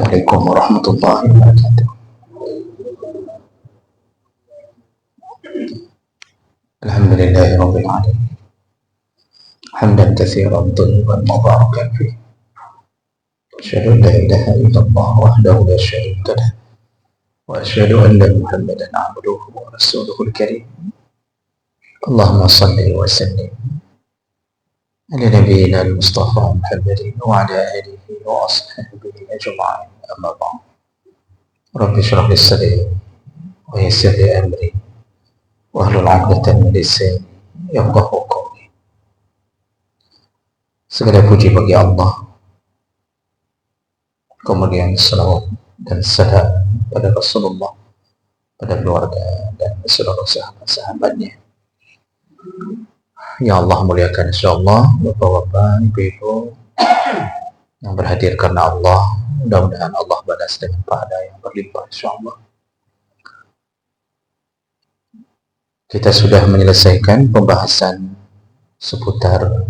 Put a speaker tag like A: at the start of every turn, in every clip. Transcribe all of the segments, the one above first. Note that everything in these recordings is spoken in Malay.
A: Assalamualaikum warahmatullahi wabarakatuh. Alhamdulillahi rabbil alamin. Hamdan katsiran thayyiban mubarakan fihi. Asyhadu an la ilaha illallah wahdahu la syarika lah. Wa asyhadu anna Muhammadan 'abduhu wa rasuluhul karim. Allahumma shalli wa sallim ala nabiyyina al-mustafa Muhammadin wa ala alihi wa ashabihi ajma'in. Amma ba'd. Rabbi shrah li sadri wa yassir li amri wahlul 'uqdatam min lisani yafqahu qawli. Segala puji bagi Allah, kemudian salawat dan salam pada Rasulullah, pada keluarga dan seluruh sahabat-sahabatnya. Ya Allah, muliakan insyaallah bapak-bapak, ibu-ibu yang berhadir karena Allah. Mudah-mudahan Allah balas dengan pahala yang berlimpah insyaallah. Kita sudah menyelesaikan pembahasan seputar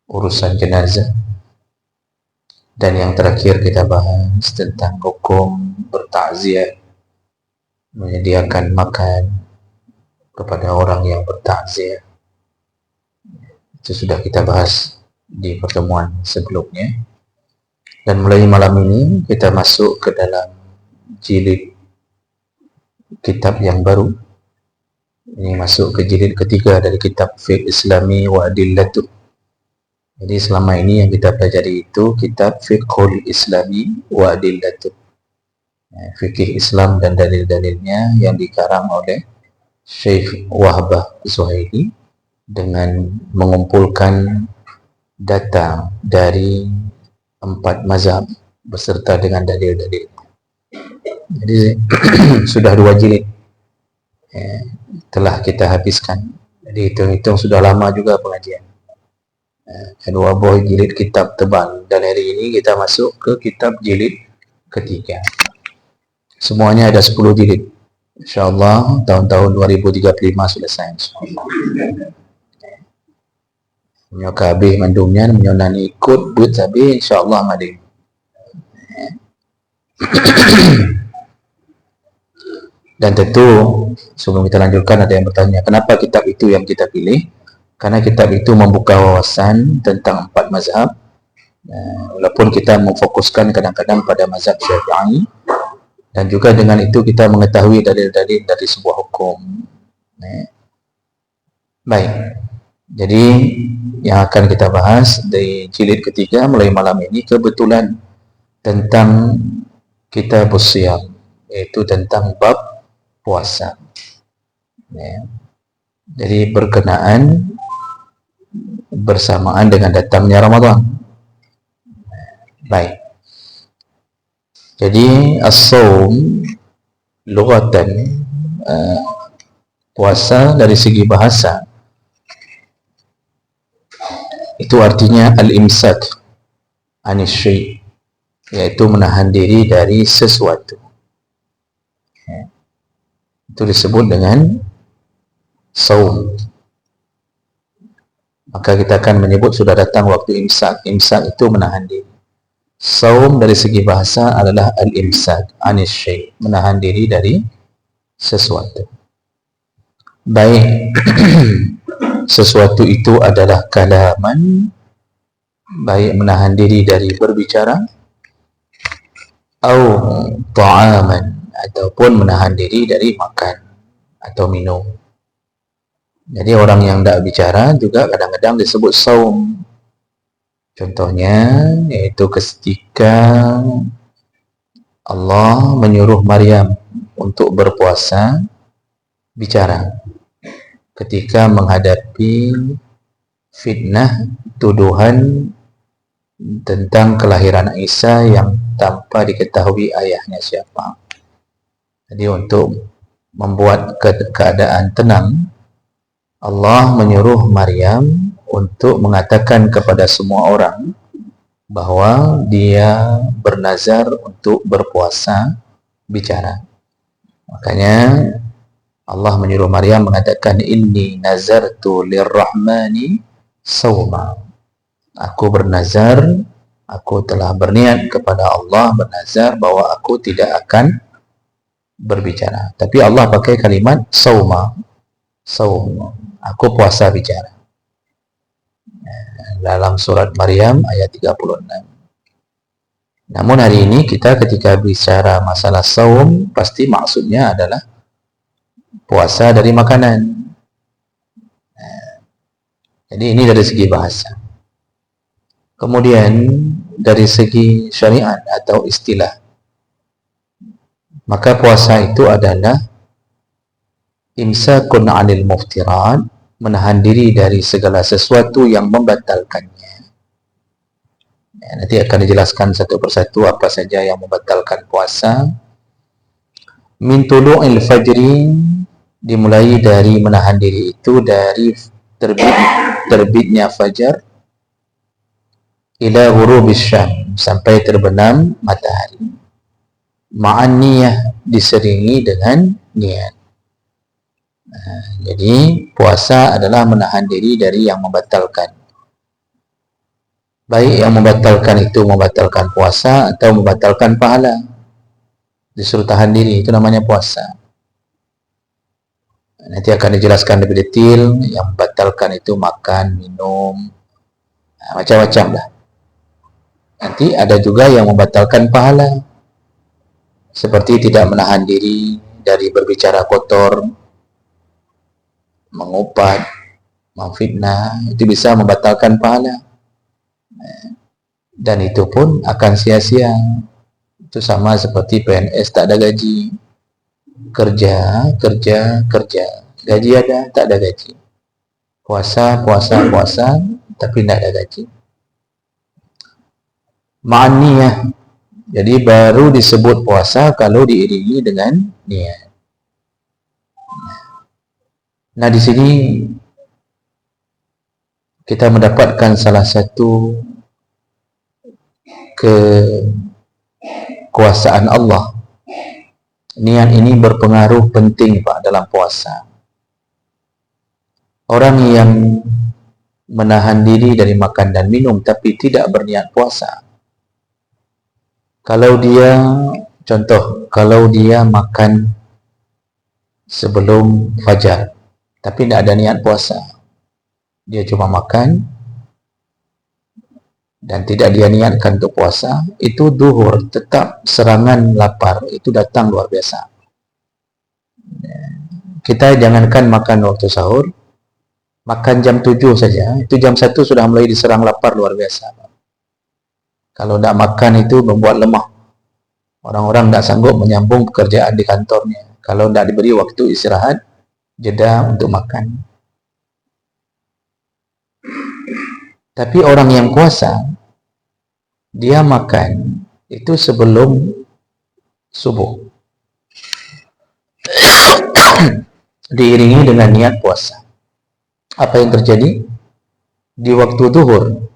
A: urusan jenazah, dan yang terakhir kita bahas tentang hukum bertakziah, menyediakan makan kepada orang yang bertakziah. Itu sudah kita bahas di pertemuan sebelumnya. Dan mulai malam ini kita masuk ke dalam jilid kitab yang baru. Ini masuk ke jilid ketiga dari kitab Fiqh Islami wa Adillatuh. Jadi selama ini yang kita pelajari itu kitab Fiqhul Islami wa Adillatuh, fikih Islam dan dalil-dalilnya, yang dikarang oleh Syekh Wahbah Zuhaili dengan mengumpulkan data dari 4 mazhab beserta dengan dalil-dalil. Jadi sudah 2 jilid telah kita habiskan. Jadi hitung-hitung sudah lama juga pengajian. Kedua buah jilid kitab tebal, dan hari ini kita masuk ke kitab jilid ketiga. Semuanya ada 10 jilid. InsyaAllah tahun-tahun 2035 selesai insyaAllah. Menyoka habis mandumnya, menyonani ikut buat habis insyaAllah mading. Dan tentu sebelum kita lanjutkan ada yang bertanya, kenapa kitab itu yang kita pilih? Karena kitab itu membuka wawasan tentang 4 mazhab. Walaupun kita memfokuskan kadang-kadang pada mazhab Syafi'i, dan juga dengan itu kita mengetahui dalil-dalil dari sebuah hukum. Baik, jadi yang akan kita bahas di jilid ketiga mulai malam ini kebetulan tentang kitabus shiyam, yaitu tentang bab puasa. Jadi berkenaan bersamaan dengan datangnya Ramadan. Baik. Jadi as-shaum lughatan, puasa dari segi bahasa itu artinya al-imsak anis syai', yaitu menahan diri dari sesuatu. Itu disebut dengan saum. Maka kita akan menyebut sudah datang waktu imsak. Imsak itu menahan diri. Saum dari segi bahasa adalah al-imsak anis syai', menahan diri dari sesuatu. Baik, sesuatu itu adalah kalaman, baik menahan diri dari berbicara, atau ta'aman, ataupun menahan diri dari makan atau minum. Jadi orang yang tidak bicara juga kadang-kadang disebut saum. Contohnya yaitu ketika Allah menyuruh Maryam untuk berpuasa, bicara ketika menghadapi fitnah tuduhan tentang kelahiran Isa yang tanpa diketahui ayahnya siapa. Jadi untuk membuat keadaan tenang, Allah menyuruh Maryam untuk mengatakan kepada semua orang bahwa dia bernazar untuk berpuasa, bicara. Makanya Allah menyuruh Maryam mengatakan, inni nazartu lirrahmani sawma. Aku bernazar Aku telah berniat kepada Allah, bernazar bahwa aku tidak akan berbicara. Tapi Allah pakai kalimat sauma, saum. Aku puasa bicara. Dalam surat Maryam ayat 36. Namun hari ini kita ketika bicara masalah saum, pasti maksudnya adalah puasa dari makanan. Jadi ini dari segi bahasa. Kemudian dari segi syariat atau istilah, maka puasa itu adalah imsakun 'anil muftirat, menahan diri dari segala sesuatu yang membatalkannya. Nanti akan dijelaskan satu persatu apa saja yang membatalkan puasa. Min tulu'il fajri, dimulai dari menahan diri itu dari terbitnya fajar, ila ghurubis syam, sampai terbenam matahari. Ma'an niyah, diseringi dengan niat. Jadi puasa adalah menahan diri dari yang membatalkan. Baik yang membatalkan itu membatalkan puasa atau membatalkan pahala. Disuruh tahan diri, itu namanya puasa. Nanti akan dijelaskan lebih detail. Yang membatalkan itu makan, minum, macam-macam lah. Nanti ada juga yang membatalkan pahala, seperti tidak menahan diri dari berbicara kotor, mengupat, memfitnah, itu bisa membatalkan pahala. Dan itu pun akan sia-sia. Itu sama seperti PNS tak ada gaji. Kerja, gaji ada, tak ada gaji. Puasa, tapi tak ada gaji. Ma'niyah, jadi baru disebut puasa kalau diiringi dengan niat. Nah, di sini kita mendapatkan salah satu kekuasaan Allah. Niat ini berpengaruh penting Pak dalam puasa. Orang yang menahan diri dari makan dan minum tapi tidak berniat puasa, kalau dia, contoh, kalau dia makan sebelum fajar, tapi tidak ada niat puasa, dia cuma makan dan tidak dia niatkan untuk puasa, itu duhur, tetap serangan lapar, itu datang luar biasa. Kita jangankan makan waktu sahur, makan jam 7 saja, itu jam 1 sudah mulai diserang lapar luar biasa. Kalau tidak makan itu membuat lemah. Orang-orang tidak sanggup menyambung pekerjaan di kantornya. Kalau tidak diberi waktu istirahat, jeda untuk makan. Tapi orang yang puasa, dia makan itu sebelum subuh. Diiringi dengan niat puasa. Apa yang terjadi? Di waktu zuhur,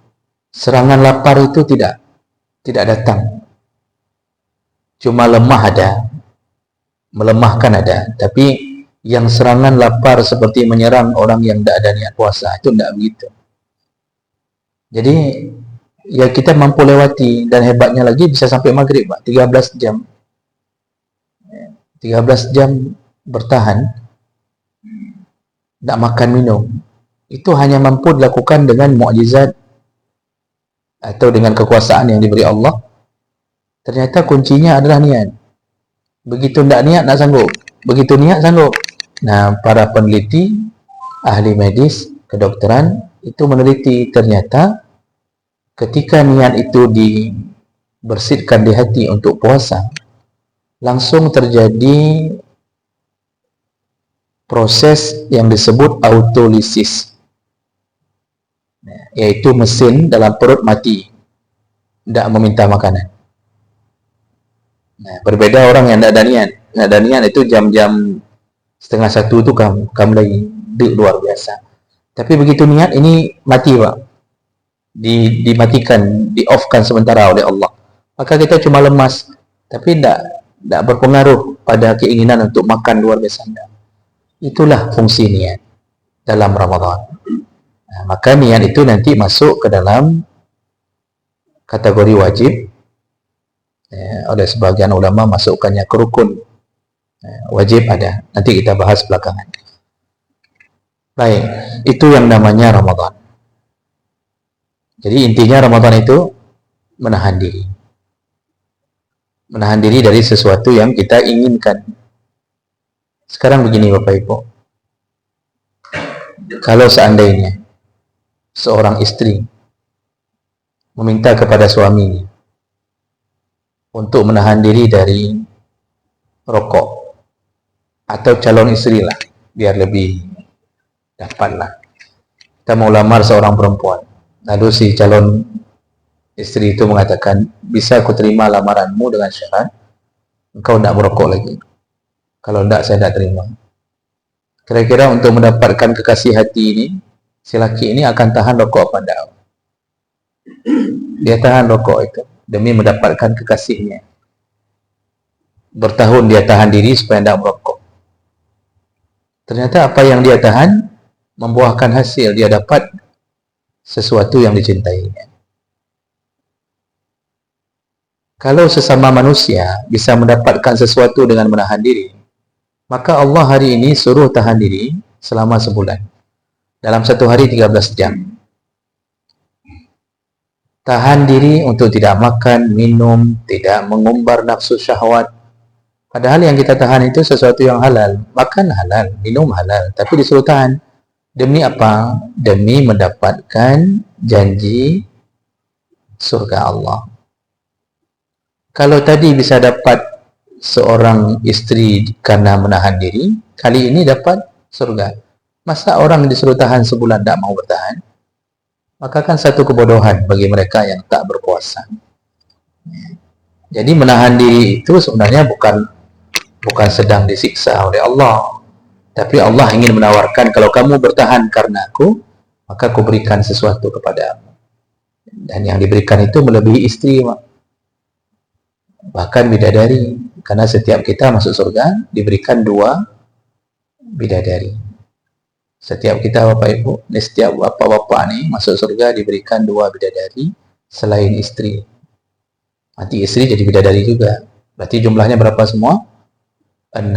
A: serangan lapar itu tidak datang. Cuma lemah ada, melemahkan ada, tapi yang serangan lapar seperti menyerang orang yang tidak ada niat puasa, itu tidak begitu. Jadi ya kita mampu lewati, dan hebatnya lagi bisa sampai maghrib Pak, 13 jam. 13 jam bertahan, tidak makan minum. Itu hanya mampu dilakukan dengan mukjizat atau dengan kekuasaan yang diberi Allah. Ternyata kuncinya adalah niat. Begitu tidak niat, tak sanggup. Begitu niat, sanggup. Nah, para peneliti, ahli medis, kedokteran, itu meneliti ternyata ketika niat itu dibersihkan di hati untuk puasa, langsung terjadi proses yang disebut autolisis, yaitu mesin dalam perut mati, tidak meminta makanan. Nah, berbeda orang yang tidak ada niat. Tidak ada niat itu jam-jam 12:30 itu kamu lagi luar biasa. Tapi begitu niat ini mati Pak, dimatikan, di-off-kan sementara oleh Allah. Maka kita cuma lemas, tapi tidak berpengaruh pada keinginan untuk makan luar biasa. Itulah fungsi niat dalam Ramadan. Nah, maka niat itu nanti masuk ke dalam kategori wajib, oleh sebagian ulama masukkannya ke rukun. Wajib ada, nanti kita bahas belakangan. Baik, itu yang namanya Ramadan. Jadi intinya Ramadan itu menahan diri. Menahan diri dari sesuatu yang kita inginkan. Sekarang begini Bapak Ibu. Kalau seandainya seorang istri meminta kepada suaminya untuk menahan diri dari rokok, atau calon istri lah, biar lebih dapatlah. Kita mau lamar seorang perempuan, lalu si calon istri itu mengatakan, bisa aku terima lamaranmu dengan syarat engkau tidak merokok lagi. Kalau tidak, saya tidak terima. Kira-kira untuk mendapatkan kekasih hati ini, si laki ini akan tahan rokok apa tidak? Dia tahan rokok itu demi mendapatkan kekasihnya. Bertahun dia tahan diri supaya tidak merokok. Ternyata apa yang dia tahan membuahkan hasil, dia dapat sesuatu yang dicintainya. Kalau sesama manusia bisa mendapatkan sesuatu dengan menahan diri, maka Allah hari ini suruh tahan diri selama sebulan. Dalam satu hari 13 jam. Tahan diri untuk tidak makan, minum, tidak mengumbar nafsu syahwat. Padahal yang kita tahan itu sesuatu yang halal. Makan halal, minum halal. Tapi disuruh tahan. Demi apa? Demi mendapatkan janji surga Allah. Kalau tadi bisa dapat seorang istri karena menahan diri, kali ini dapat surga. Masa orang disuruh tahan sebulan tidak mau bertahan? Maka kan satu kebodohan bagi mereka yang tak berpuasa. Jadi menahan diri itu sebenarnya bukan sedang disiksa oleh Allah, tapi Allah ingin menawarkan, kalau kamu bertahan karena aku, maka aku berikan sesuatu kepadamu. Dan yang diberikan itu melebihi istri, bahkan bidadari, karena setiap kita masuk surga diberikan 2 bidadari. Setiap kita Bapak Ibu, setiap bapak-bapak nih masuk surga diberikan 2 bidadari selain istri. Nanti istri jadi bidadari juga. Berarti jumlahnya berapa semua? 6.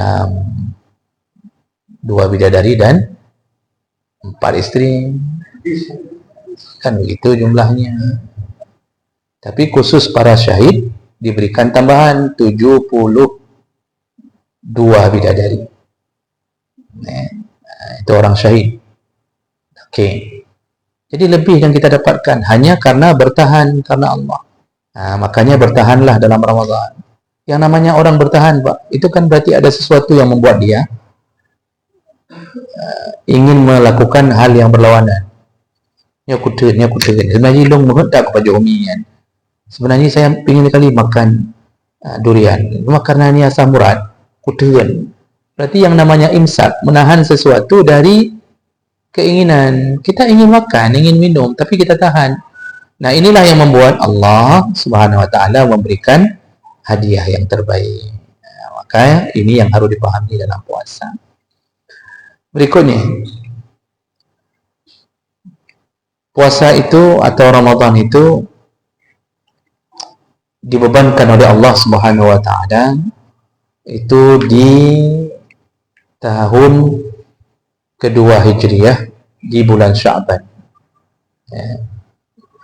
A: 2 bidadari dan 4 istri. Kan begitu jumlahnya. Tapi khusus para syahid diberikan tambahan 72 bidadari. Itu orang syahid. Oke. Jadi lebih yang kita dapatkan hanya karena bertahan karena Allah. Makanya bertahanlah dalam Ramadan. Yang namanya orang bertahan, Pak, itu kan berarti ada sesuatu yang membuat dia ingin melakukan hal yang berlawanan. Nya kutu. Sebenarnya long banget tak kepada umi kan. Sebenarnya saya ingin sekali makan durian. Cuma karena ini asam urat, kutu kan. Berarti yang namanya imsak, menahan sesuatu dari keinginan. Kita ingin makan, ingin minum, tapi kita tahan. Nah, inilah yang membuat Allah Subhanahu wa taala memberikan hadiah yang terbaik. Maka ini yang harus dipahami dalam puasa. Berikutnya, puasa itu atau Ramadan itu dibebankan oleh Allah Subhanahu wa taala itu di tahun kedua Hijriah di bulan Sya'ban.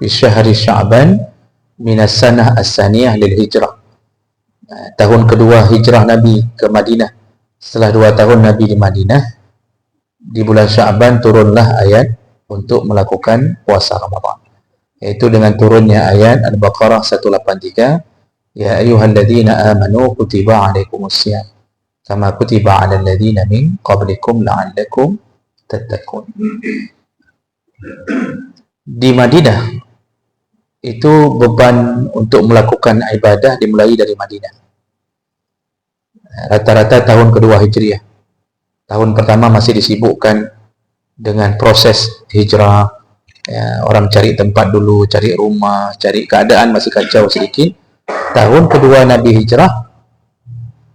A: Di syahri Sya'ban minas sanah as-saniyah lil hijrah. Tahun kedua hijrah Nabi ke Madinah. Setelah 2 tahun Nabi di Madinah, di bulan Sya'ban turunlah ayat untuk melakukan puasa Ramadan. Yaitu dengan turunnya ayat Al-Baqarah 183, ya ayyuhalladzina amanu kutiba alaikumusiyam kama kutiba 'alal ladzina min qablikum la'allakum tattaqun. Di Madinah itu beban untuk melakukan ibadah dimulai dari Madinah. Rata-rata tahun kedua Hijriah. Tahun pertama masih disibukkan dengan proses hijrah. Orang cari tempat dulu, cari rumah, cari keadaan masih kacau sedikit. Tahun kedua Nabi hijrah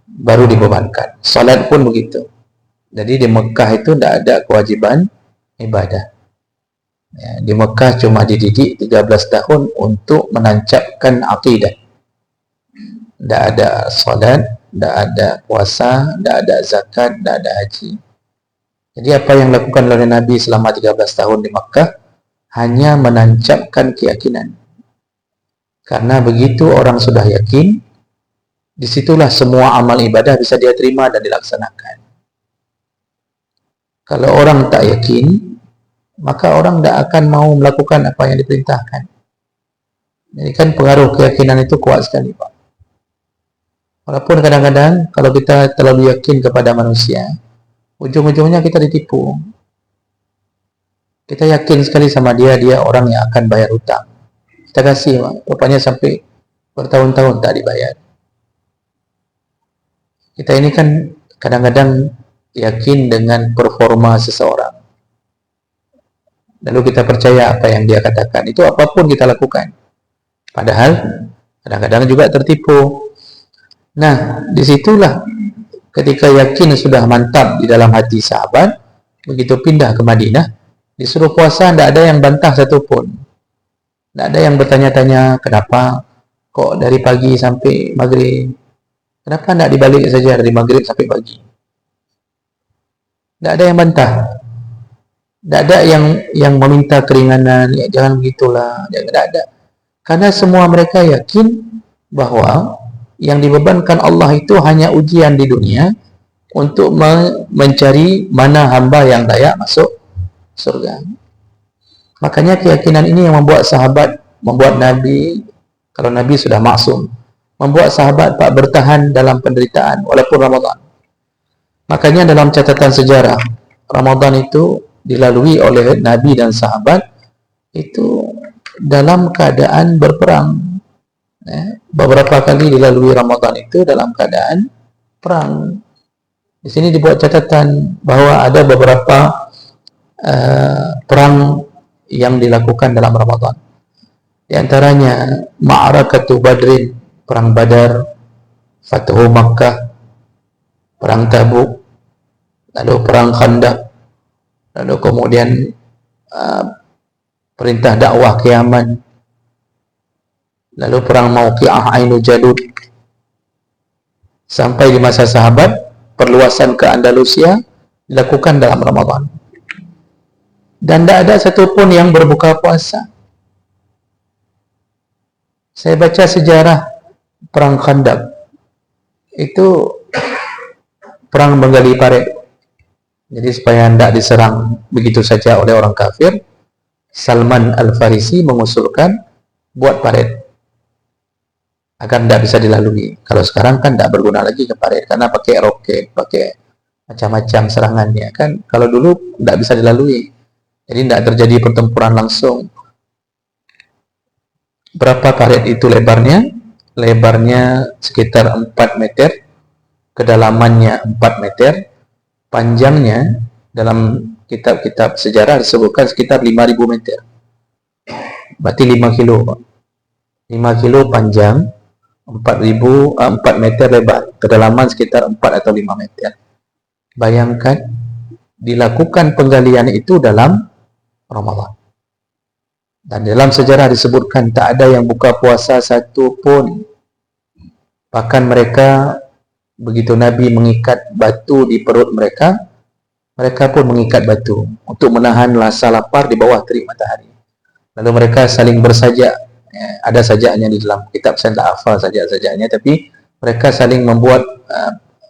A: baru dibebankan. Salat pun begitu. Jadi di Mekah itu tidak ada kewajiban ibadah. Ya, di Mekah cuma dididik 13 tahun untuk menancapkan akidah. Tidak ada salat, tidak ada puasa, tidak ada zakat, tidak ada haji. Jadi apa yang dilakukan oleh Nabi selama 13 tahun di Mekah hanya menancapkan keyakinan. Karena begitu orang sudah yakin, disitulah semua amal ibadah bisa dia terima dan dilaksanakan. Kalau orang tak yakin, maka orang tidak akan mau melakukan apa yang diperintahkan. Jadi kan pengaruh keyakinan itu kuat sekali, Pak. Walaupun kadang-kadang kalau kita terlalu yakin kepada manusia, ujung-ujungnya kita ditipu. Kita yakin sekali sama dia orang yang akan bayar hutang. Kita kasih, Pak. Rupanya sampai bertahun-tahun tak dibayar. Kita ini kan kadang-kadang yakin dengan performa seseorang. Lalu kita percaya apa yang dia katakan. Itu apapun kita lakukan. Padahal kadang-kadang juga tertipu. Nah, disitulah ketika yakin sudah mantap di dalam hati sahabat, begitu pindah ke Madinah, disuruh puasa, tidak ada yang bantah satupun. Tidak ada yang bertanya-tanya, kenapa kok dari pagi sampai maghrib? Kenapa tidak dibalik saja dari maghrib sampai pagi? Tidak ada yang bantah. Tidak ada yang meminta keringanan, ya jangan begitulah, tidak ada. Karena semua mereka yakin bahwa yang dibebankan Allah itu hanya ujian di dunia untuk mencari mana hamba yang layak masuk surga. Makanya keyakinan ini yang membuat sahabat, membuat Nabi, kalau Nabi sudah maksum, membuat sahabat Pak bertahan dalam penderitaan walaupun Ramadan. Makanya dalam catatan sejarah, Ramadan itu dilalui oleh Nabi dan sahabat itu dalam keadaan berperang. Beberapa kali dilalui Ramadan itu dalam keadaan perang. Di sini dibuat catatan bahwa ada beberapa perang yang dilakukan dalam Ramadan. Di antaranya Ma'rakatu Badrin, perang Badar, Fathu Makkah, perang Tabuk, lalu perang Khandaq, lalu kemudian perintah dakwah ke Yaman, lalu perang Mauqi'ah Ainul Jalud, sampai di masa sahabat perluasan ke Andalusia dilakukan dalam Ramadan. Dan tidak ada satupun yang berbuka puasa. Saya baca sejarah perang Khandaq, itu perang menggali parit. Jadi supaya tidak diserang begitu saja oleh orang kafir, Salman Al-Farisi mengusulkan buat parit agar tidak bisa dilalui. Kalau sekarang kan tidak berguna lagi ke parit karena pakai roket, pakai macam-macam serangannya kan. Kalau dulu tidak bisa dilalui, jadi tidak terjadi pertempuran langsung. Berapa parit itu lebarnya? Lebarnya sekitar 4 meter, kedalamannya 4 meter, panjangnya dalam kitab-kitab sejarah disebutkan sekitar 5.000 meter. Berarti 5 kilo. 5 kilo panjang, 4 meter lebar, kedalaman sekitar 4 atau 5 meter. Bayangkan dilakukan penggalian itu dalam Ramadan. Dan dalam sejarah disebutkan tak ada yang buka puasa satu pun. Bahkan mereka, begitu Nabi mengikat batu di perut mereka, mereka pun mengikat batu untuk menahan rasa lapar di bawah terik matahari. Lalu mereka saling bersajak. Ada sajaknya di dalam kitab, saya tak hafal sajak-sajaknya, tapi mereka saling membuat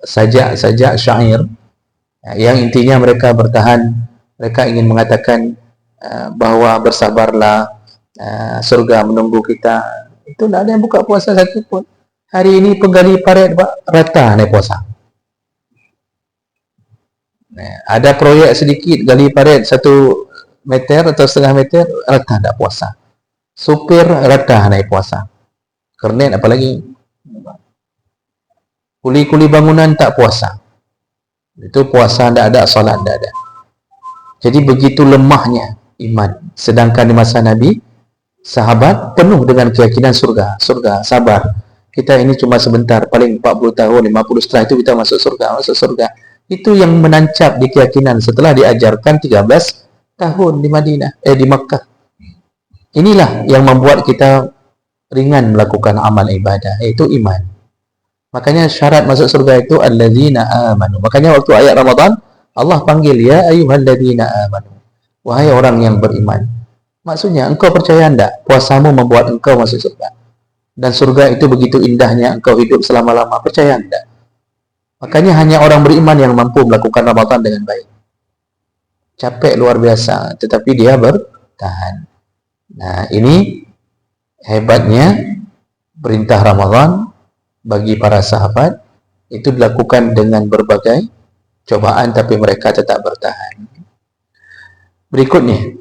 A: sajak-sajak syair yang intinya mereka bertahan. Mereka ingin mengatakan bahwa bersabarlah, surga menunggu kita. Itu tidak ada yang buka puasa satu pun. Hari ini penggali parit rata naik puasa. Ada proyek sedikit gali parit 1 meter atau setengah meter, rata tidak puasa. Supir rata naik puasa. Kernet apalagi. Kuli-kuli bangunan tak puasa. Itu puasa tidak ada, solat tidak ada. Jadi begitu lemahnya iman. Sedangkan di masa Nabi, sahabat penuh dengan keyakinan surga. Surga, sabar. Kita ini cuma sebentar, paling 40 tahun, 50, setelah itu kita masuk surga. Itu yang menancap di keyakinan setelah diajarkan 13 tahun di Madinah, di Makkah. Inilah yang membuat kita ringan melakukan amal ibadah, yaitu iman. Makanya syarat masuk surga itu alladzina amanu. Makanya waktu ayat Ramadan Allah panggil ya ayyuhalladzina amanu. Wahai orang yang beriman. Maksudnya engkau percaya enggak puasamu membuat engkau masuk surga? Dan surga itu begitu indahnya engkau hidup selama-lama, percaya enggak? Makanya hanya orang beriman yang mampu melakukan Ramadan dengan baik. Capek luar biasa, tetapi dia bertahan. Nah, ini hebatnya perintah Ramadan bagi para sahabat itu dilakukan dengan berbagai cobaan, tapi mereka tetap bertahan. Berikutnya,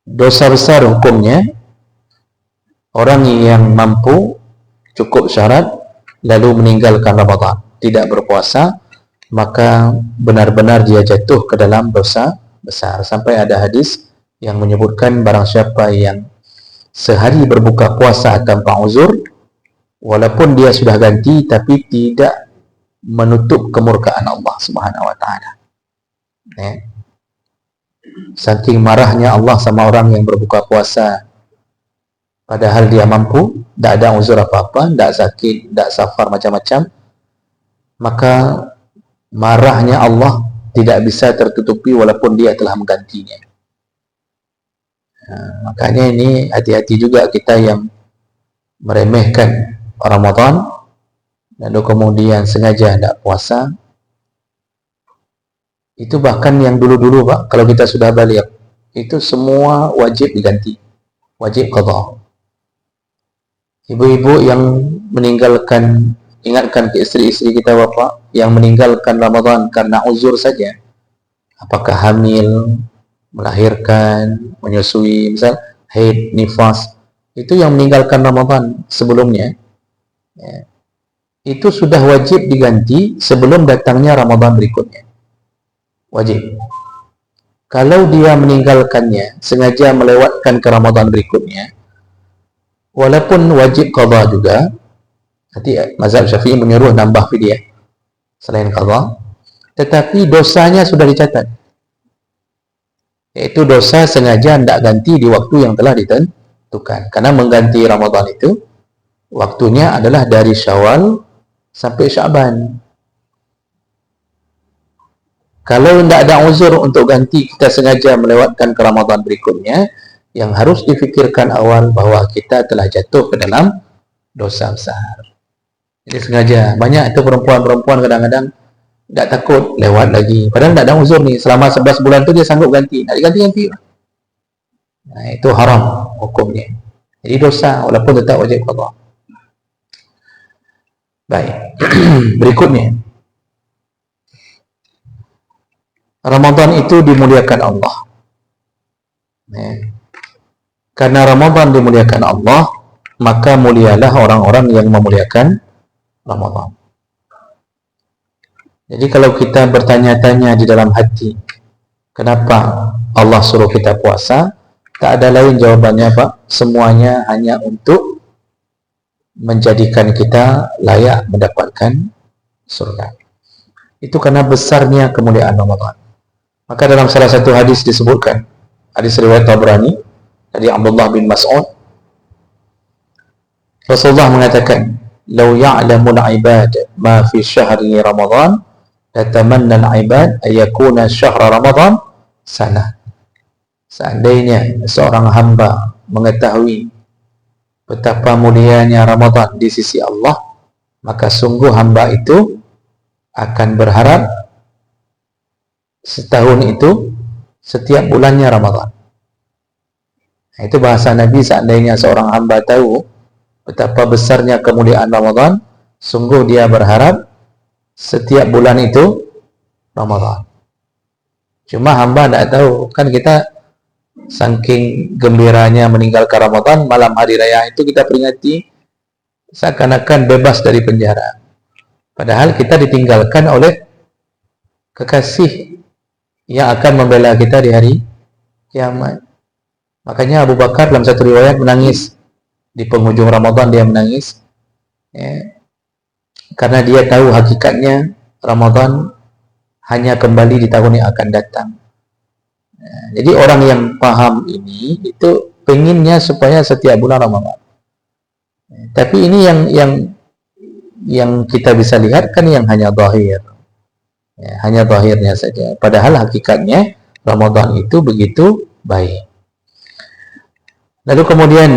A: dosa besar hukumnya orang yang mampu cukup syarat lalu meninggalkan Ramadan, tidak berpuasa, maka benar-benar dia jatuh ke dalam dosa besar. Sampai ada hadis yang menyebutkan barang siapa yang sehari berbuka puasa tanpa uzur, walaupun dia sudah ganti, tapi tidak menutup kemurkaan Allah Subhanahu wa taala. Saking marahnya Allah sama orang yang berbuka puasa padahal dia mampu, tidak ada uzur apa-apa, tidak sakit, tidak safar macam-macam, maka marahnya Allah tidak bisa tertutupi walaupun dia telah menggantinya. Makanya ini hati-hati juga kita yang meremehkan Ramadan lalu kemudian sengaja tidak puasa. Itu bahkan yang dulu-dulu Pak, kalau kita sudah balik itu semua wajib diganti, wajib qadha. Ibu-ibu yang meninggalkan, ingatkan ke istri-istri kita Bapak yang meninggalkan Ramadan karena uzur saja, apakah hamil, melahirkan, menyusui, misal haid, nifas, itu yang meninggalkan Ramadan sebelumnya, itu sudah wajib diganti sebelum datangnya Ramadan berikutnya. Wajib. Kalau dia meninggalkannya, sengaja melewatkan ke Ramadan berikutnya, walaupun wajib qadha juga, nanti mazhab Syafi'i menyuruh nambah fidyah selain qadha, tetapi dosanya sudah dicatat. Yaitu dosa sengaja tidak ganti di waktu yang telah ditentukan. Karena mengganti Ramadan itu waktunya adalah dari Syawal sampai Sya'ban. Kalau tidak ada uzur untuk ganti, kita sengaja melewatkan ke Ramadan berikutnya, yang harus difikirkan awal bahwa kita telah jatuh ke dalam dosa besar. Jadi sengaja. Banyak itu perempuan-perempuan kadang-kadang tidak takut lewat lagi. Padahal tidak ada uzur nih. Selama 11 bulan itu dia sanggup ganti. Tidak diganti-ganti. Nah, itu haram hukumnya. Jadi dosa walaupun tetap wajib qadha. Baik. Berikutnya. Ramadan itu dimuliakan Allah. Karena Ramadan dimuliakan Allah, maka mulialah orang-orang yang memuliakan Ramadan. Jadi kalau kita bertanya-tanya di dalam hati, kenapa Allah suruh kita puasa? Tak ada lain jawabannya Pak, semuanya hanya untuk menjadikan kita layak mendapatkan surga. Itu karena besarnya kemuliaan Ramadan. Maka dalam salah satu hadis disebutkan, hadis riwayat Tabrani dari Abdullah bin Mas'ud, Rasulullah mengatakan, "Lau ya'lamul 'ibad ma fi syahri Ramadan, latamanna al-'ibad ayakuna syahra Ramadan sanah." Seandainya seorang hamba mengetahui betapa mulianya Ramadan di sisi Allah, maka sungguh hamba itu akan berharap setahun itu setiap bulannya Ramadan. Nah, itu bahasa Nabi, seandainya seorang hamba tahu betapa besarnya kemuliaan Ramadan, sungguh dia berharap setiap bulan itu Ramadan. Cuma hamba tidak tahu, kan kita saking gembiranya meninggalkan Ramadan, malam hari raya itu kita peringati seakan-akan bebas dari penjara. Padahal kita ditinggalkan oleh kekasih yang akan membela kita di hari kiamat. Makanya Abu Bakar dalam satu riwayat menangis di penghujung Ramadan, dia menangis karena dia tahu hakikatnya Ramadan hanya kembali di tahun yang akan datang. Jadi orang yang paham ini itu penginnya supaya setiap bulan Ramadan. Tapi ini yang kita bisa lihat kan yang hanya zahir. Ya, hanya zahirnya saja. Padahal hakikatnya Ramadan itu begitu baik. Lalu kemudian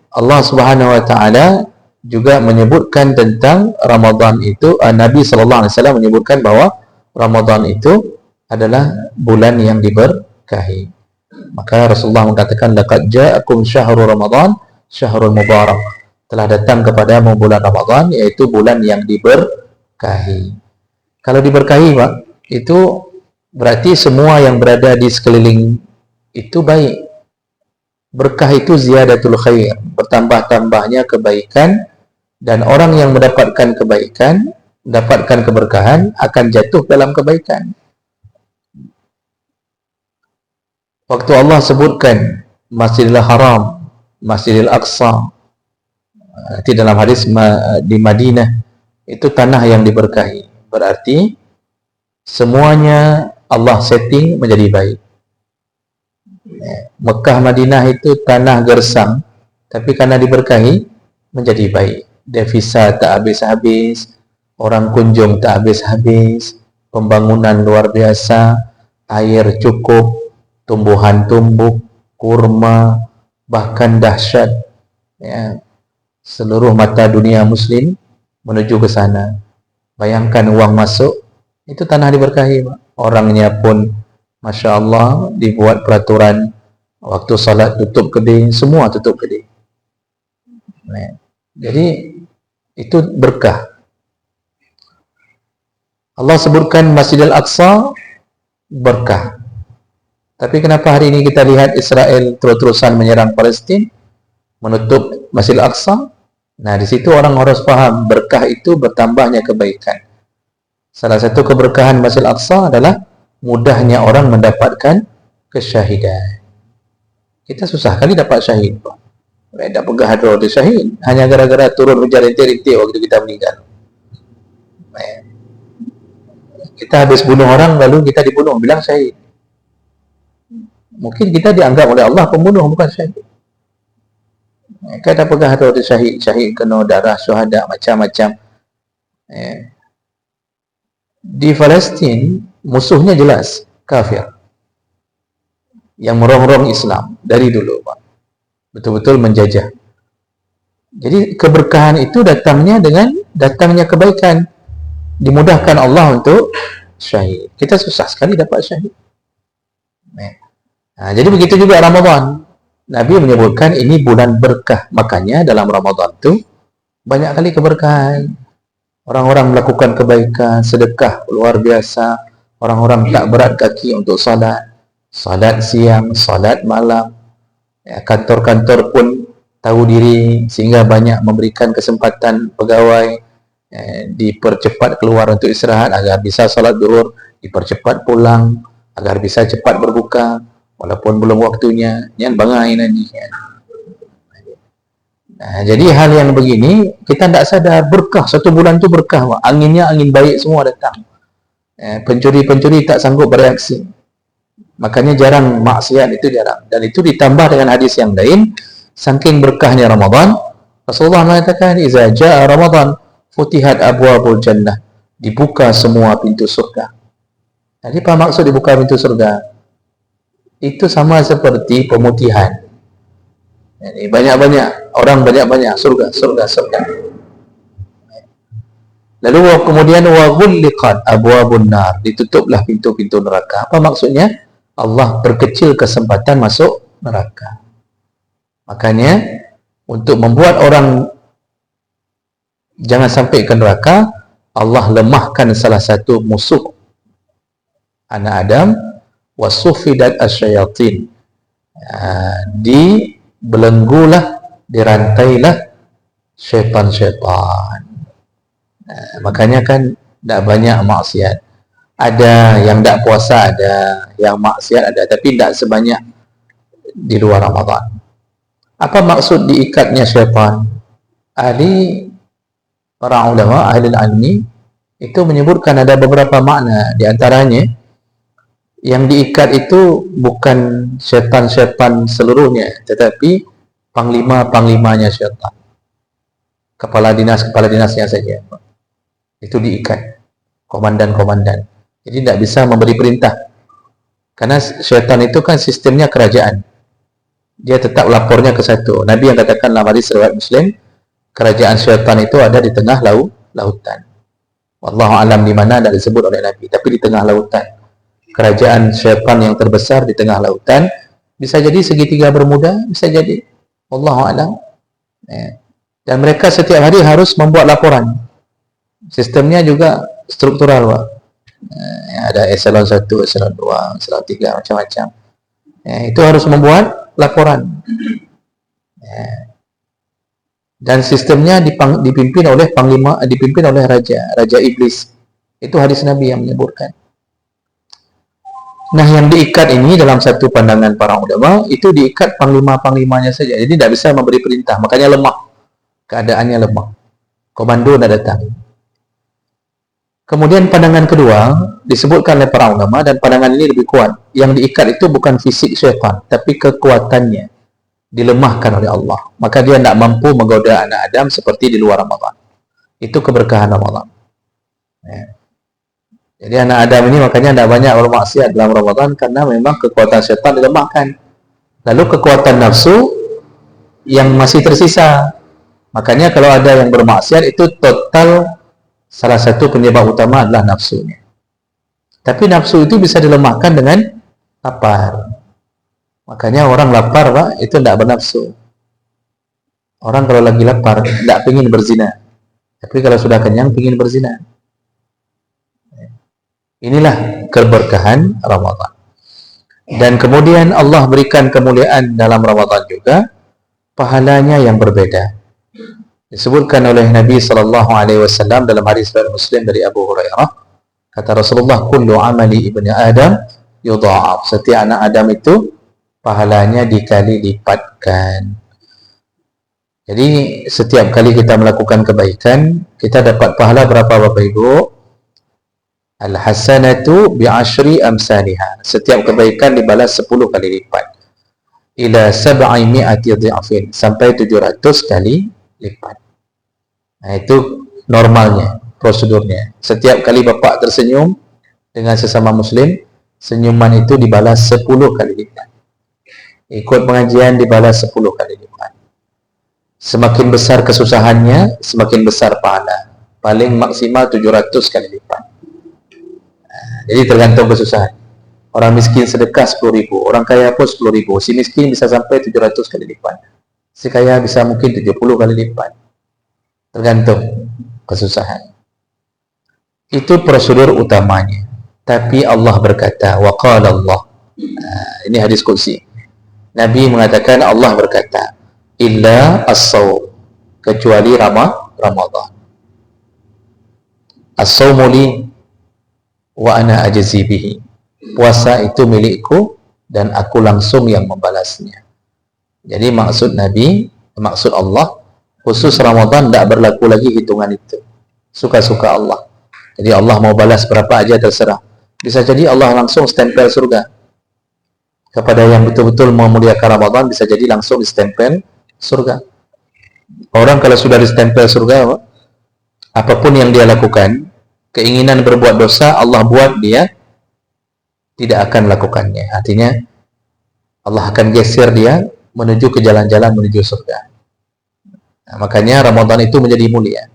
A: Allah Subhanahu wa taala juga menyebutkan tentang Ramadan itu, Nabi sallallahu alaihi wasallam menyebutkan bahwa Ramadan itu adalah bulan yang diberkahi. Maka Rasulullah mengatakan laqad ja'akum syahrul Ramadan syahrul mubarak. Telah datang kepadamu bulan Ramadan, yaitu bulan yang diberkahi. Kalau diberkahi, Pak, itu berarti semua yang berada di sekeliling itu baik. Berkah itu ziyadatul khair, bertambah-tambahnya kebaikan, dan orang yang mendapatkan kebaikan, mendapatkan keberkahan akan jatuh dalam kebaikan. Waktu Allah sebutkan Masjidil Haram, Masjidil Aqsa, nanti dalam hadis di Madinah, itu tanah yang diberkahi. Berarti semuanya Allah setting menjadi baik. Mekah, Madinah itu tanah gersang, tapi karena diberkahi menjadi baik. Devisa tak habis-habis, orang kunjung tak habis-habis, pembangunan luar biasa, air cukup, tumbuhan tumbuh, kurma, bahkan dahsyat. Ya, seluruh mata dunia muslim menuju ke sana. Bayangkan uang masuk, itu tanah diberkahi, Pak. Orangnya pun Masya Allah, dibuat peraturan waktu salat tutup kedai, semua tutup kedai. Nah, jadi itu berkah. Allah sebutkan Masjidil Aqsa berkah. Tapi kenapa hari ini kita lihat Israel terus-terusan menyerang Palestin, menutup Masjidil Aqsa? Nah, di situ orang harus paham berkah itu bertambahnya kebaikan. Salah satu keberkahan Masjidil Aqsa adalah mudahnya orang mendapatkan kesyahidan. Kita susah kali dapat syahid, Pak. Tak pegah hadrah di syahid hanya gara-gara turun hujan rintik-rintik waktu kita meninggal. Kita habis bunuh orang lalu kita dibunuh, bilang syahid. Mungkin kita dianggap oleh Allah pembunuh, bukan syahid. Kita pegah hadrah di syahid, syahid kena darah syuhada macam-macam. Di Palestin musuhnya jelas kafir yang merongrong Islam dari dulu, Pak. Betul-betul menjajah. Jadi keberkahan itu datangnya dengan datangnya kebaikan. Dimudahkan Allah untuk syahid. Kita susah sekali dapat syahid. Nah, jadi begitu juga Ramadan. Nabi menyebutkan ini bulan berkah. Makanya dalam Ramadan itu banyak kali keberkahan. Orang-orang melakukan kebaikan, sedekah luar biasa. Orang-orang tak berat kaki untuk salat. Salat siang, salat malam. Ya, kantor-kantor pun tahu diri sehingga banyak memberikan kesempatan pegawai dipercepat keluar untuk istirahat agar bisa salat zuhur, dipercepat pulang agar bisa cepat berbuka walaupun belum waktunya. Yang bangai nanti. Nah, jadi hal yang begini kita tidak sadar berkah. Satu bulan itu berkah, Pak. Anginnya angin baik semua datang. Pencuri-pencuri tak sanggup bereaksi. Makanya jarang maksiat, itu jarang. Dan itu ditambah dengan hadis yang lain, saking berkahnya Ramadan, Rasulullah mengatakan, "Iza jaa Ramadan, futihat abwabul jannah." Dibuka semua pintu surga. Jadi apa maksud dibuka pintu surga? Itu sama seperti pemutihan. Jadi banyak-banyak orang, banyak-banyak surga. Lalu kemudian wa ghulliqat abwabun nar, ditutuplah pintu-pintu neraka. Apa maksudnya? Allah perkecil kesempatan masuk neraka. Makanya untuk membuat orang jangan sampai ke neraka, Allah lemahkan salah satu musuh anak Adam, wasufidat asyayatin. Dibelenggulah, dirantailah syaitan-syaitan. Makanya kan tidak banyak maksiat. Ada yang tidak puasa, ada yang maksiat, ada, tapi tidak sebanyak di luar Ramadan. Apa maksud diikatnya syaitan? Ahli para ulama, ahli ilmi itu menyebutkan ada beberapa makna. Di antaranya yang diikat itu bukan syaitan-syaitan seluruhnya, tetapi panglima-panglimanya syaitan, kepala dinasnya saja itu diikat, komandan-komandan. Jadi tidak bisa memberi perintah, karena syaitan itu kan sistemnya kerajaan, dia tetap lapornya ke satu. Nabi yang katakan dalam hadis riwayat Muslim, kerajaan syaitan itu ada di tengah lautan. Wallahu alam di mana tidak disebut oleh Nabi, tapi di tengah lautan. Kerajaan syaitan yang terbesar di tengah lautan, bisa jadi segitiga Bermuda, bisa jadi, wallahu alam. Dan mereka setiap hari harus membuat laporan. Sistemnya juga struktural, Pak. Ada eselon 1, eselon 2, eselon 3, macam-macam. Itu harus membuat laporan. Dan sistemnya dipimpin oleh panglima, dipimpin oleh raja iblis. Itu hadis Nabi yang menyebutkan. Nah, yang diikat ini dalam satu pandangan para ulama, itu diikat panglima-panglimanya saja. Jadi tidak bisa memberi perintah, makanya lemah. Keadaannya lemah. Komando tidak datang. Kemudian pandangan kedua disebutkan oleh para ulama, dan pandangan ini lebih kuat. Yang diikat itu bukan fisik syaitan, tapi kekuatannya dilemahkan oleh Allah. Maka dia tidak mampu menggoda anak Adam seperti di luar Ramadan. Itu keberkahan Ramadan. Jadi anak Adam ini makanya tidak banyak bermaksiat dalam Ramadan, karena memang kekuatan syaitan dilemahkan. Lalu kekuatan nafsu yang masih tersisa. Makanya kalau ada yang bermaksiat itu total, salah satu penyebab utama adalah nafsunya. Tapi nafsu itu bisa dilemahkan dengan lapar. Makanya orang lapar, Pak, itu tidak bernafsu. Orang kalau lagi lapar tidak ingin berzina, tapi kalau sudah kenyang ingin berzina. Inilah keberkahan Ramadan. Dan kemudian Allah berikan kemuliaan dalam Ramadan juga, pahalanya yang berbeda. Disebutkan oleh Nabi SAW dalam hadis riwayat Muslim dari Abu Hurairah, kata Rasulullah, kullu amali ibni Adam yudha'af. Setiap anak Adam itu pahalanya dikali lipatkan. Jadi setiap kali kita melakukan kebaikan, kita dapat pahala berapa, Bapak Ibu? Al-hasanatu bi'ashri amsaliha. Setiap kebaikan dibalas 10 kali lipat. Ila 700 dhi'afin, sampai 700 kali lipat. Nah, itu normalnya, prosedurnya. Setiap kali Bapak tersenyum dengan sesama muslim, senyuman itu dibalas 10 kali lipat. Ikut pengajian dibalas 10 kali lipat. Semakin besar kesusahannya, semakin besar pahala. Paling maksimal 700 kali lipat. Jadi tergantung kesusahan. Orang miskin sedekah 10.000, orang kaya pun 10.000. Si miskin bisa sampai 700 kali lipat. Si kaya bisa mungkin 70 kali lipat. Tergantung kesusahan. Itu prosedur utamanya. Tapi Allah berkata, wa qala Allah. Ini hadis qudsi. Nabi mengatakan, Allah berkata, illa as-sawm, kecuali Ramadan. As-sawmu li wa ana ajzi bihi. Puasa itu milikku dan aku langsung yang membalasnya. Jadi maksud Nabi, maksud Allah, khusus Ramadan tidak berlaku lagi hitungan itu. Suka-suka Allah. Jadi Allah mau balas berapa aja terserah. Bisa jadi Allah langsung stempel surga. Kepada yang betul-betul memuliakan Ramadan, bisa jadi langsung distempel surga. Orang kalau sudah distempel surga, apapun yang dia lakukan, keinginan berbuat dosa, Allah buat dia tidak akan lakukannya. Artinya Allah akan geser dia menuju ke jalan-jalan menuju surga. Nah, makanya Ramadan itu menjadi mulia.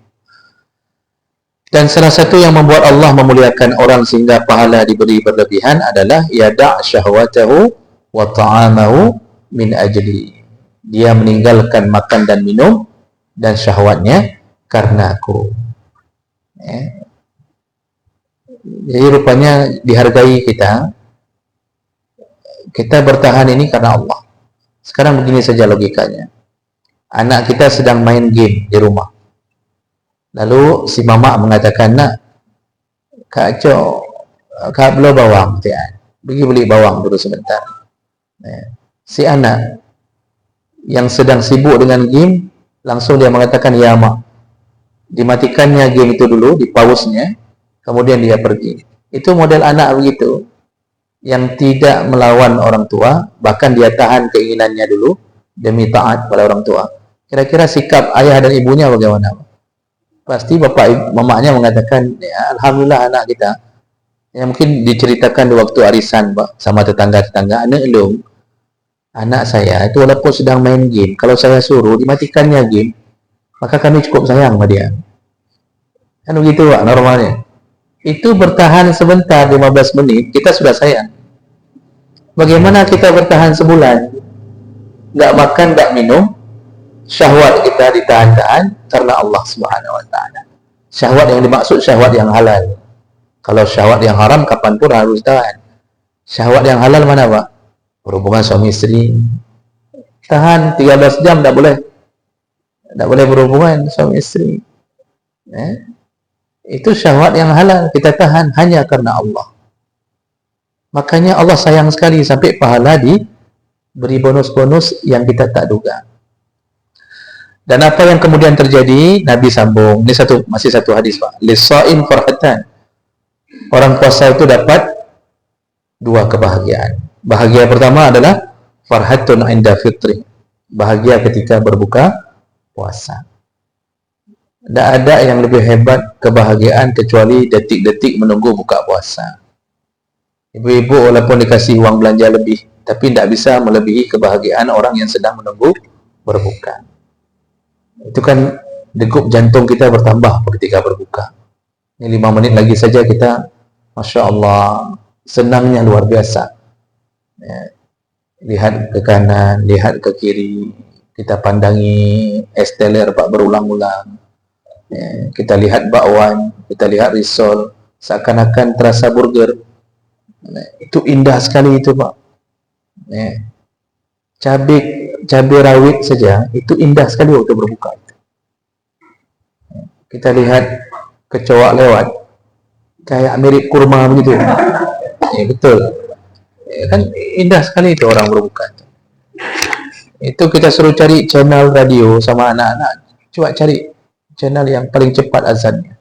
A: Dan salah satu yang membuat Allah memuliakan orang sehingga pahala diberi berlebihan adalah yada' syahwatahu wa ta'amahu min ajli. Dia meninggalkan makan dan minum dan syahwatnya karena aku. Jadi rupanya dihargai kita bertahan ini karena Allah. Sekarang begini saja logikanya. Anak kita sedang main game di rumah. Lalu si mama mengatakan, nak, kacau, kak belum bawang, pergi beli bawang dulu sebentar. Si anak yang sedang sibuk dengan game, langsung dia mengatakan, ya mak. Dimatikannya game itu dulu, dipausnya, kemudian dia pergi. Itu model anak begitu, yang tidak melawan orang tua, bahkan dia tahan keinginannya dulu demi taat pada orang tua. Kira-kira sikap ayah dan ibunya bagaimana? Pasti bapak mamanya mengatakan, ya, alhamdulillah anak kita. Ya mungkin diceritakan di waktu arisan, Pak, sama tetangga-tetangga, anak saya itu walaupun sedang main game, kalau saya suruh dimatikannya game, maka kami cukup sayang sama dia. Kan begitu, Pak, normalnya. Itu bertahan sebentar, 15 menit, kita sudah sayang. Bagaimana kita bertahan sebulan? Nggak makan, nggak minum, syahwat kita ditahan-tahan karena Allah Subhanahu wa taala. Syahwat yang dimaksud syahwat yang halal. Kalau syahwat yang haram kapanpun harus tahan. Syahwat yang halal mana, Pak? Berhubungan suami istri. Tahan 13 jam tidak boleh. Tidak boleh berhubungan suami istri. Itu syahwat yang halal, kita tahan hanya karena Allah. Makanya Allah sayang sekali sampai pahala diberi bonus-bonus yang kita tak duga. Dan apa yang kemudian terjadi? Nabi sambung. Ini masih satu hadis, Pak. Lisa'im farhatan. Orang puasa itu dapat dua kebahagiaan. Bahagia pertama adalah farhatun inda fitri. Bahagia ketika berbuka puasa. Tidak ada yang lebih hebat kebahagiaan kecuali detik-detik menunggu buka puasa. Ibu-ibu walaupun dikasih uang belanja lebih, tapi tidak bisa melebihi kebahagiaan orang yang sedang menunggu berbuka. Itu kan degup jantung kita bertambah ketika berbuka. Ini 5 menit lagi saja kita, Masya Allah, senangnya luar biasa. Ya, lihat ke kanan, lihat ke kiri, kita pandangi es teler Pak berulang-ulang. Ya, kita lihat bakwan, kita lihat risol, seakan-akan terasa burger. Ya, itu indah sekali itu, Pak. Ya, cabai rawit saja itu indah sekali waktu berbuka. Kita lihat kecoa lewat, kayak mirip kurma begitu. Ya, betul. Ya, kan indah sekali itu orang berbuka. Itu kita suruh cari channel radio sama anak-anak, coba cari channel yang paling cepat azannya.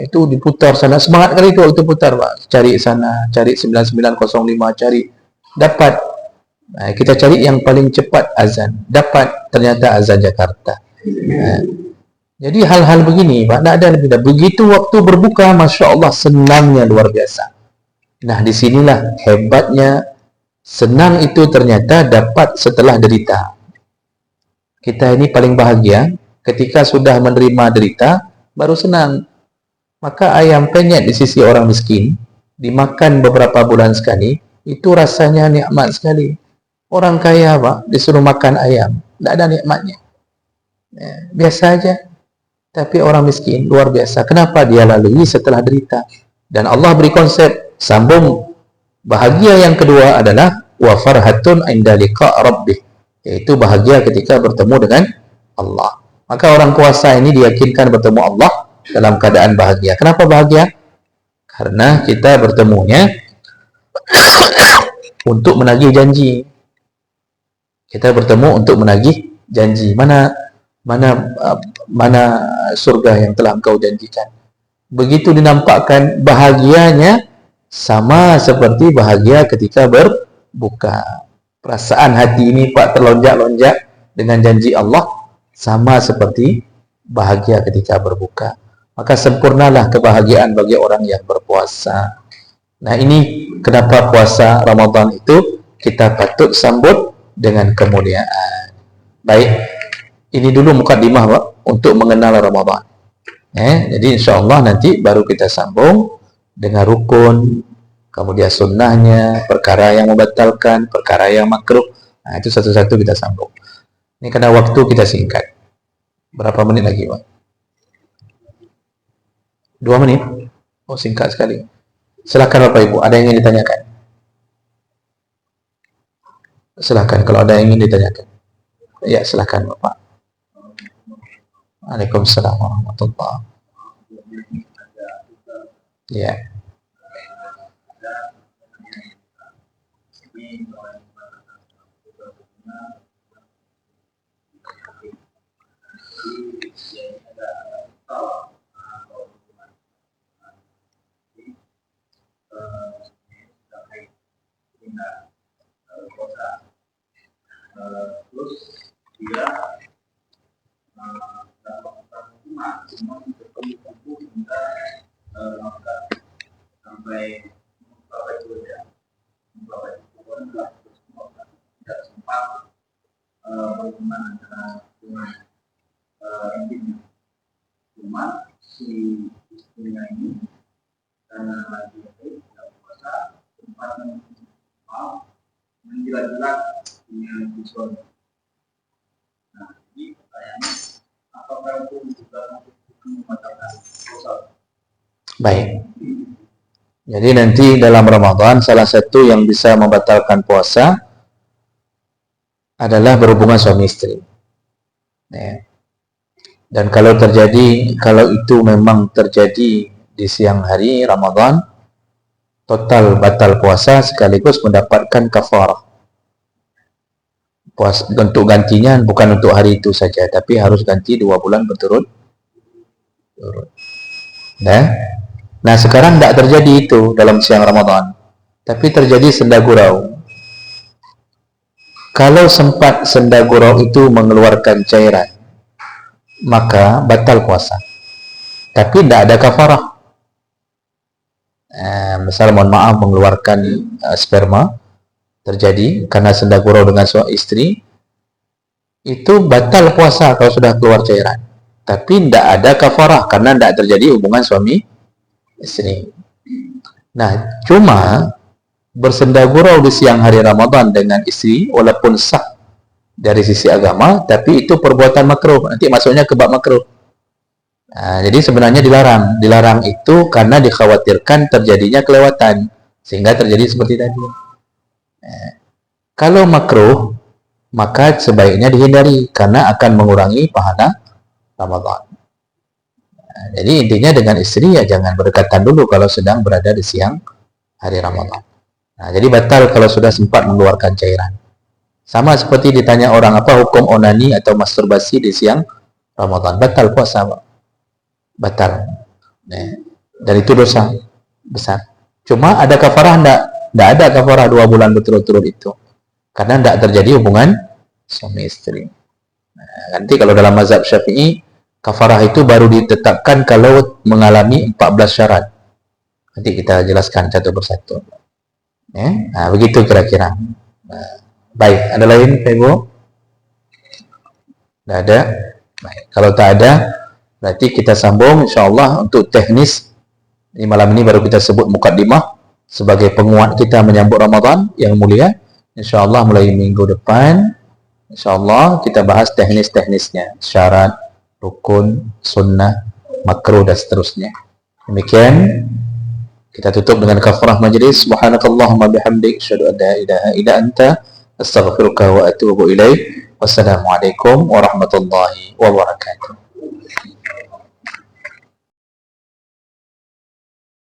A: Itu diputar sana, semangat kali itu waktu putar, Pak. Cari sana, cari 9905, cari dapat. Kita cari yang paling cepat azan, dapat ternyata azan Jakarta. Jadi hal-hal begini, Pak, tidak ada lebih. Begitu waktu berbuka, Masya Allah, senangnya luar biasa. Nah, disinilah hebatnya, senang itu ternyata dapat setelah derita. Kita ini paling bahagia ketika sudah menerima derita, baru senang. Maka ayam penyet di sisi orang miskin, dimakan beberapa bulan sekali, itu rasanya nikmat sekali. Orang kaya, Pak, disuruh makan ayam, tidak ada nikmatnya. Ya, biasa aja. Tapi orang miskin luar biasa. Kenapa dia lalui setelah derita? Dan Allah beri konsep sambung. Bahagia yang kedua adalah wa farhatun inda liqa rabbih, yaitu bahagia ketika bertemu dengan Allah. Maka orang puasa ini diyakinkan bertemu Allah dalam keadaan bahagia. Kenapa bahagia? Karena kita bertemunya untuk menagih janji. Kita bertemu untuk menagih janji. Mana surga yang telah engkau janjikan. Begitu dinampakkan bahagianya sama seperti bahagia ketika berbuka. Perasaan hati ini, Pak, terlonjak-lonjak dengan janji Allah sama seperti bahagia ketika berbuka. Maka sempurnalah kebahagiaan bagi orang yang berpuasa. Nah, ini kenapa puasa Ramadan itu kita patut sambut dengan kemuliaan. Baik, ini dulu mukadimah, Pak, untuk mengenal Ramadan. Jadi insya Allah nanti baru kita sambung dengan rukun, kemudian sunnahnya, perkara yang membatalkan, perkara yang makruh. Nah, itu satu-satu kita sambung. Ini karena waktu kita singkat. Berapa menit lagi, Pak? 2 menit? Oh, singkat sekali. Silakan Bapak Ibu, ada yang ingin ditanyakan? Silakan kalau ada yang ingin ditanyakan. Ya, silakan Bapak. Waalaikumsalam warahmatullahi wabarakatuh. Ya. Baik. Jadi nanti dalam Ramadan salah satu yang bisa membatalkan puasa adalah berhubungan suami istri. Ya. Dan kalau itu memang terjadi di siang hari Ramadan, total batal puasa sekaligus mendapatkan kafarah. Puasa untuk gantinya bukan untuk hari itu saja, tapi harus ganti 2 bulan berturut-turut. Nah, sekarang tidak terjadi itu dalam siang Ramadan, tapi terjadi senda gurau. Kalau sempat senda gurau itu mengeluarkan cairan, maka batal puasa. Tapi tidak ada kafarah. Misal mohon maaf mengeluarkan sperma terjadi karena senda gurau dengan suami istri, itu batal puasa kalau sudah keluar cairan. Tapi tidak ada kafarah karena tidak terjadi hubungan suami istri. Nah, cuma bersenda gurau di siang hari Ramadan dengan istri walaupun sah dari sisi agama, tapi itu perbuatan makruh. Nanti masuknya ke bab makruh. Nah, jadi sebenarnya dilarang. Dilarang itu karena dikhawatirkan terjadinya kelewatan sehingga terjadi seperti tadi. Kalau makruh, maka sebaiknya dihindari karena akan mengurangi pahala Ramadan. Jadi intinya dengan istri ya jangan berdekatan dulu kalau sedang berada di siang hari Ramadan. Nah, jadi batal kalau sudah sempat mengeluarkan cairan. Sama seperti ditanya orang apa hukum onani atau masturbasi di siang Ramadan. Batal puasa, Pak. Batal. Dan itu dosa besar. Cuma ada kafarah enggak? Enggak ada kafarah 2 bulan berturut-turut itu. Karena enggak terjadi hubungan suami istri. Nah, nanti kalau dalam mazhab Syafi'i, kafarah itu baru ditetapkan kalau mengalami 14 syarat. Nanti kita jelaskan satu persatu. Nah, begitu kira-kira. Nah, baik, ada lain, Pak Ibu? Tidak ada? Baik, kalau tak ada, berarti kita sambung insyaAllah untuk teknis. Ini malam ini baru kita sebut mukaddimah sebagai penguat kita menyambut Ramadan yang mulia. InsyaAllah mulai minggu depan, InsyaAllah kita bahas teknis-teknisnya, syarat, rukun, sunnah, makruh dan seterusnya. Demikian kita tutup dengan kafarah majlis. Subhanakallahumma bihamdik, asyhadu an la ilaha illa anta, astaghfiruka wa atubu ilaik. Wassalamualaikum warahmatullahi wabarakatuh.